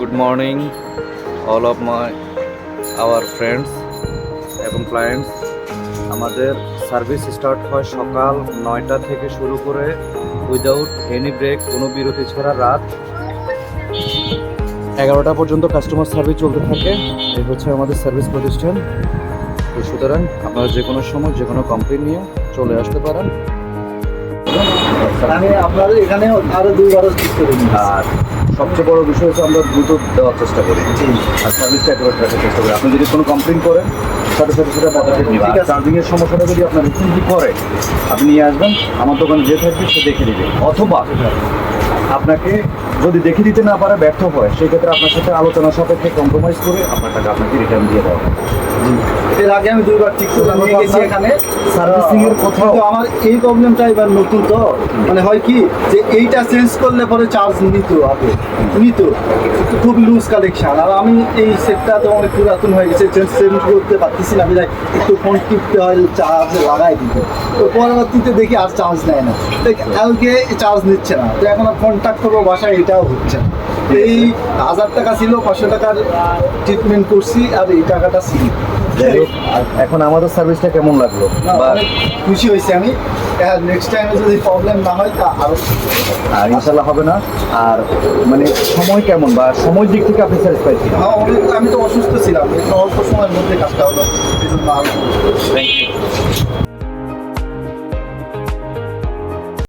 Good morning, all of our friends এবং clients. আমাদের service start হয় সকাল 9টা থেকে শুরু করে উইদাউট এনি ব্রেক, কোনো বিরতি ছাড়া রাত 11টা পর্যন্ত কাস্টমার সার্ভিস চলতে থাকে। এই হচ্ছে আমাদের সার্ভিস প্রতিষ্ঠান। তো সুতরাং আপনারা যে কোনো সময় যে কোনো কমপ্লেন নিয়ে চলে আসতে পারেন। আমি আপনাদের এখানে আরো 2 বার আর সবচেয়ে বড় বিষয় হচ্ছে আমরা দ্রুত দেওয়ার চেষ্টা করি আর সার্ভিসটা একেবারে রাখার চেষ্টা করি। আপনি যদি কোনো কমপ্লেন করেন সাথে সাথে সেটা পদক্ষেপ নেবেন। আর চার্জিংয়ের সমস্যাটা যদি আপনার রিসেন্টলি করে আপনি নিয়ে আসবেন, আমার দোকানে যে থাকবে সে দেখে দিবে, অথবা আপনাকে যদি দেখে দিতে না পারে, ব্যর্থ হয়, সেই ক্ষেত্রে আপনার সাথে আলোচনা সাপেক্ষে কম্প্রোমাইজ করে আপনার টাকা আপনাকে রিটার্ন দিয়ে দেওয়া হবে। এর আগে আমি 2 বার ঠিক করে নিয়ে গেছি এখানে সার্ভিসিং এর কোথাও কিন্তু আমার এই প্রবলেমটা এবার নতুন, তো মানে হয় কি যে এইটা চেঞ্জ করলে পরে চার্জ নিত খুব লুজ কালেকশন। আর আমি এই সেটটা তো অনেক পুরাতন হয়ে গেছে, চেঞ্জ করতে পারতেছি না, আমি একটু ফোন টিপতে হয়, চার্জ লাগাই দিতে। তো পরবর্তীতে দেখি আর চার্জ নেয় না, কালকে চার্জ নিচ্ছে না। তো এখন কন্ট্যাক্ট করবো বাসায়, এটাও হচ্ছে না। এই 1000 টাকা ছিল, 500 টাকার ট্রিটমেন্ট করছি, আর এই টাকাটা ছিল। এখন আমাদের সার্ভিসটা কেমন লাগলো? বা অনেক খুশি হয়েছি আমি। নেক্সট টাইমে যদি প্রবলেম না হয় তা আরও ইনশাল্লাহ হবে না। আর মানে সময় কেমন বা সময় দিক থেকে আপনি স্যাটিসফাইড ছিলেন? হ্যাঁ, আমি তো অসুস্থ ছিলাম, অল্প সময়ের মধ্যে কাজটা হলো, এই জন্য থ্যাংক ইউ।